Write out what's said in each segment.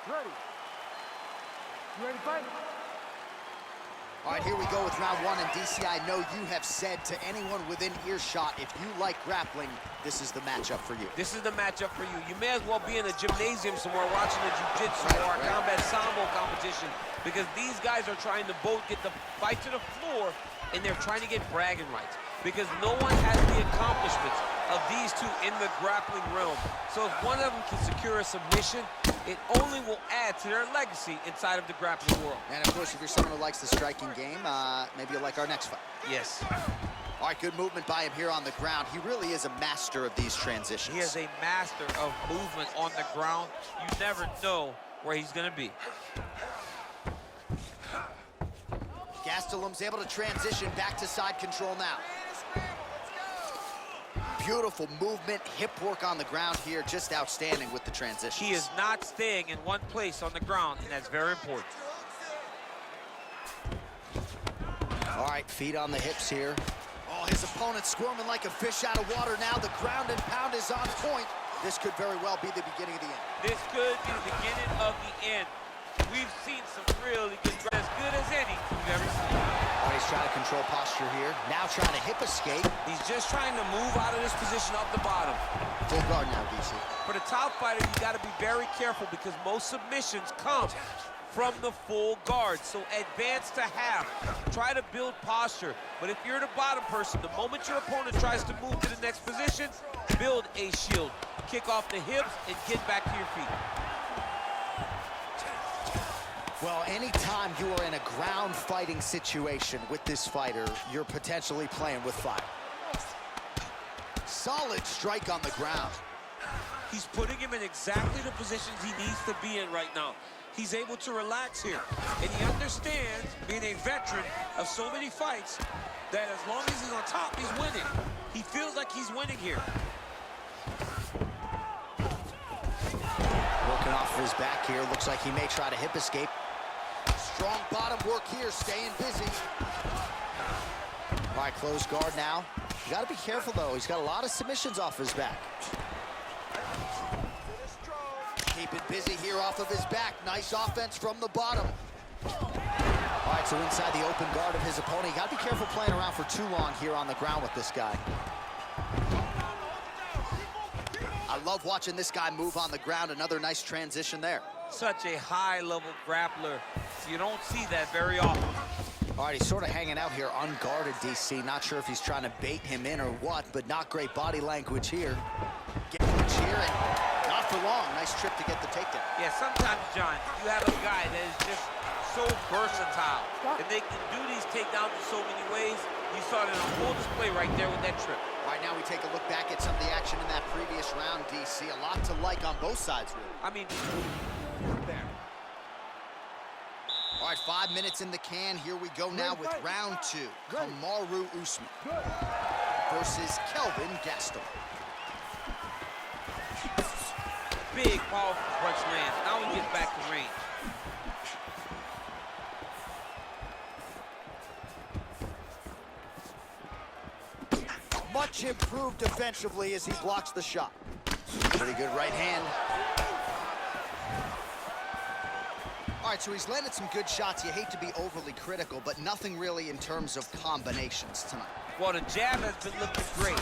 Ready. You ready to fight? All right, here we go with round one. And DC, I know you have said to anyone within earshot, if you like grappling, this is the matchup for you. This is the matchup for you. You may as well be in a gymnasium somewhere watching a jiu-jitsu or a combat sambo competition, because these guys are trying to both get the fight to the floor, and they're trying to get bragging rights, because no one has the accomplishments of these two in the grappling realm. So if one of them can secure a submission, it only will add to their legacy inside of the grappling world. And of course, if you're someone who likes the striking game, maybe you'll like our next fight. Yes. All right, good movement by him here on the ground. He really is a master of these transitions. He is a master of movement on the ground. You never know where he's gonna be. Gastelum's able to transition back to side control now. Beautiful movement, hip work on the ground here, just outstanding with the transitions. He is not staying in one place on the ground, and that's very important. All right, feet on the hips here. Oh, his opponent squirming like a fish out of water now. The ground and pound is on point. This could very well be the beginning of the end. This could be the beginning of the end. We've seen some really good, as good as any we've ever seen. Oh, he's trying to control posture here. Now trying to hip escape. He's just trying to move out of this position off the bottom. Full guard now, DC. For the top fighter, you got to be very careful, because most submissions come from the full guard. So advance to half. Try to build posture. But if you're the bottom person, the moment your opponent tries to move to the next position, build a shield. Kick off the hips and get back to your feet. Well, anytime you are in a ground fighting situation with this fighter, you're potentially playing with fire. Solid strike on the ground. He's putting him in exactly the positions he needs to be in right now. He's able to relax here. And he understands, being a veteran of so many fights, that as long as he's on top, he's winning. He feels like he's winning here. Working off of his back here. Looks like he may try to hip escape. Strong bottom work here, staying busy. All right, closed guard now. You got to be careful, though. He's got a lot of submissions off his back. Keep it busy here off of his back. Nice offense from the bottom. All right, so inside the open guard of his opponent. You got to be careful playing around for too long here on the ground with this guy. I love watching this guy move on the ground. Another nice transition there. Such a high-level grappler. You don't see that very often. All right, he's sort of hanging out here unguarded, DC. Not sure if he's trying to bait him in or what, but not great body language here. Get here, and not for long. Nice trip to get the takedown. Yeah, sometimes, John, you have a guy that is just so versatile, and they can do these takedowns in so many ways. You saw it in a full display right there with that trip. All right, now we take a look back at some of the action in that previous round, DC. A lot to like on both sides, really. I mean, there. All right, 5 minutes in the can. Here we go now with round two. Kamaru Usman versus Kelvin Gastelum. Big, powerful punch lands. Now he gets back to range. Much improved defensively as he blocks the shot. Pretty good right hand. All right, so he's landed some good shots. You hate to be overly critical, but nothing really in terms of combinations tonight. Well, the jab has been looking great.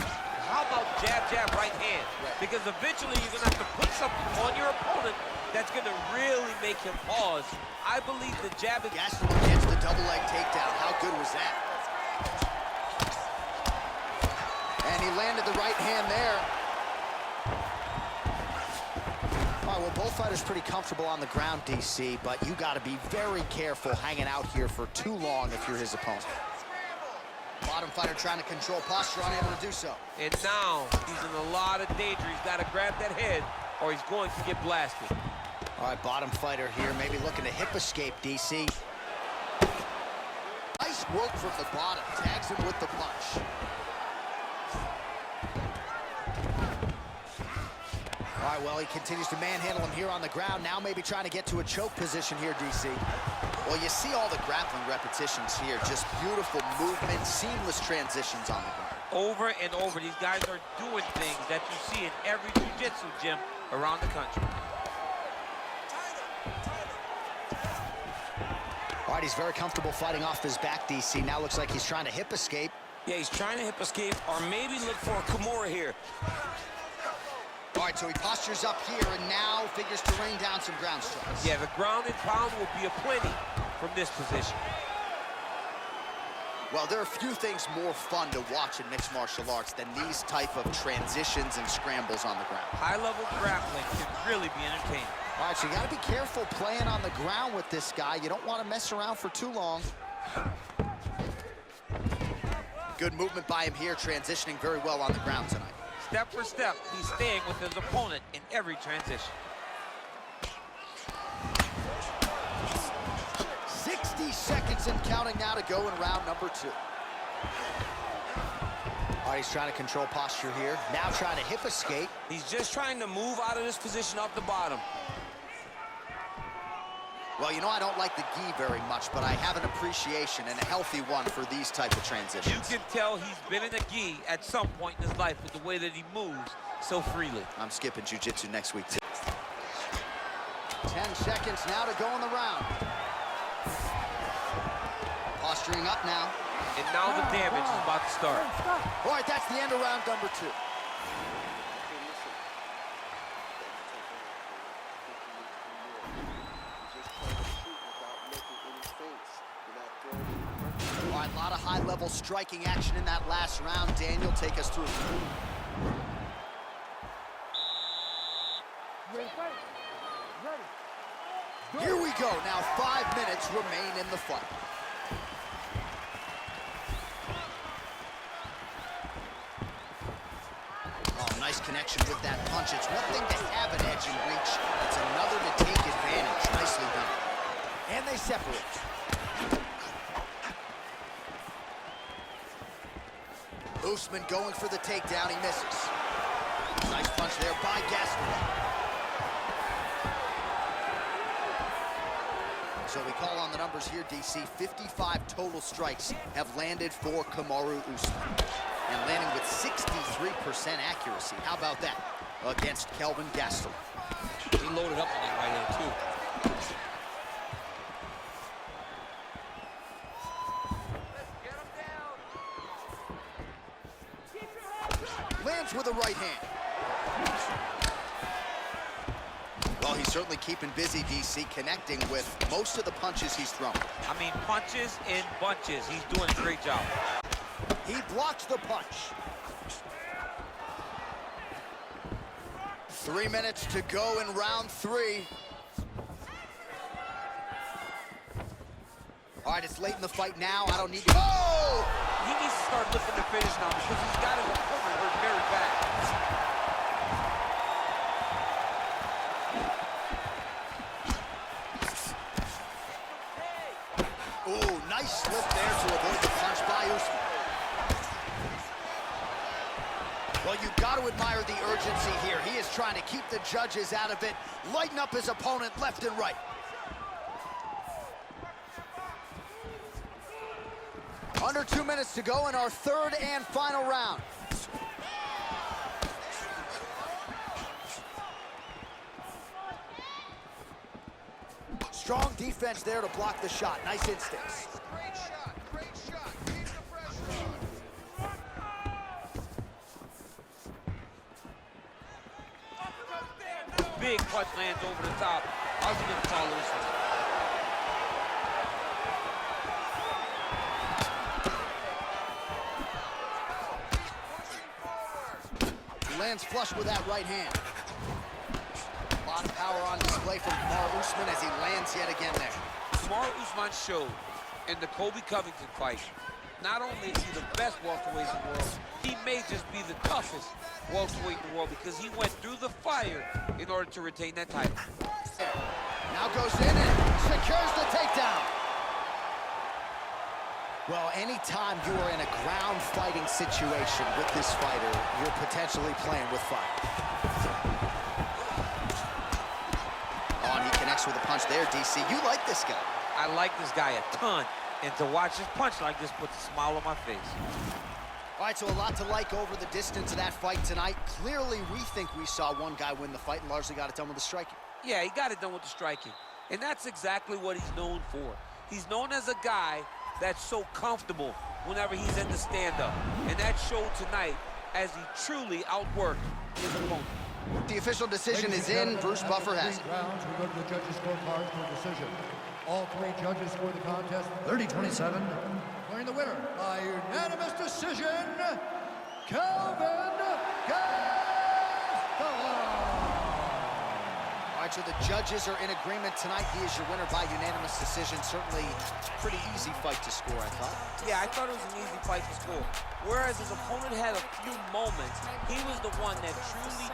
How about jab, jab, right hand? Right. Because eventually you're going to have to put something on your opponent that's going to really make him pause. I believe the jab is... Gastelum gets the double leg takedown. How good was that? And he landed the right hand there. All right, well, both fighters pretty comfortable on the ground, DC, but you got to be very careful hanging out here for too long if you're his opponent. Bottom fighter trying to control posture, unable to do so. And now he's in a lot of danger. He's got to grab that head or he's going to get blasted. All right, bottom fighter here, maybe looking to hip escape, DC. Nice work from the bottom, tags him with the punch. All right, well, he continues to manhandle him here on the ground. Now maybe trying to get to a choke position here, DC. Well, you see all the grappling repetitions here. Just beautiful movement, seamless transitions on the ground. Over and over, these guys are doing things that you see in every jiu-jitsu gym around the country. All right, he's very comfortable fighting off his back, DC. Now looks like he's trying to hip escape. Yeah, he's trying to hip escape or maybe look for a Kimura here. All right, so he postures up here and now figures to rain down some ground strikes. Yeah, the ground and pound will be aplenty from this position. Well, there are few things more fun to watch in mixed martial arts than these type of transitions and scrambles on the ground. High-level grappling can really be entertaining. All right, so you got to be careful playing on the ground with this guy. You don't want to mess around for too long. Good movement by him here, transitioning very well on the ground tonight. Step for step, he's staying with his opponent in every transition. 60 seconds and counting now to go in round number 2. All right, he's trying to control posture here. Now trying to hip escape. He's just trying to move out of this position off the bottom. Well, you know I don't like the gi very much, but I have an appreciation and a healthy one for these type of transitions. You can tell he's been in a gi at some point in his life with the way that he moves so freely. I'm skipping jiu-jitsu next week, too. 10 seconds now to go in the round. Posturing up now. And now the damage is about to start. All right, that's the end of round number 2. All right, a lot of high-level striking action in that last round. Daniel, take us through. Ready, fight? Ready. Here we go. Now 5 minutes remain in the fight. Oh, nice connection with that punch. It's one thing to have an edge and reach. It's another to take advantage. Nicely done. And they separate. Usman going for the takedown. He misses. Nice punch there by Gastelum. So we call on the numbers here, DC. 55 total strikes have landed for Kamaru Usman. And landing with 63% accuracy. How about that against Kelvin Gastelum? He loaded up on that right hand, too. Lands with a right hand. Well, he's certainly keeping busy, DC, connecting with most of the punches he's thrown. I mean, punches in bunches. He's doing a great job. He blocks the punch. 3 minutes to go in round 3. All right, it's late in the fight now. I don't need to... Oh! He needs to start looking to finish now because he's got his opponent hurt very bad. Ooh, nice slip there to avoid the punch by Usman. Well, you've got to admire the urgency here. He is trying to keep the judges out of it, lighten up his opponent left and right. Under 2 minutes to go in our third and final round. Strong defense there to block the shot. Nice instincts. Great shot, great shot. Keep the pressure on. Big punch lands over the top. How's he gonna follow this one? Lands flush with that right hand. A lot of power on display from Kamaru Usman as he lands yet again there. Kamaru Usman showed in the Colby Covington fight, not only is he the best welterweight in the world, he may just be the toughest welterweight in the world because he went through the fire in order to retain that title. Now goes in and secures the takedown. Well, anytime you are in a ground fighting situation with this fighter, you're potentially playing with fire. Oh, and he connects with a punch there, DC. You like this guy. I like this guy a ton, and to watch his punch like this puts a smile on my face. All right, so a lot to like over the distance of that fight tonight. Clearly, we think we saw one guy win the fight and largely got it done with the striking. Yeah, he got it done with the striking, and that's exactly what he's known for. He's known as a guy that's so comfortable whenever he's in the stand-up. And that showed tonight as he truly outworked his opponent. The official decision is in. Bruce Buffer has it. Rounds, we go to the judges' scorecard for decision. All three judges scored the contest 30-27. Declaring the winner by unanimous decision, Calvin Gastelum. All right, so the judges are in agreement tonight. He is your winner by unanimous decision. Certainly pretty easy fight to score, I thought. Yeah, I thought it was an easy fight to score. Whereas his opponent had a few moments, he was the one that truly...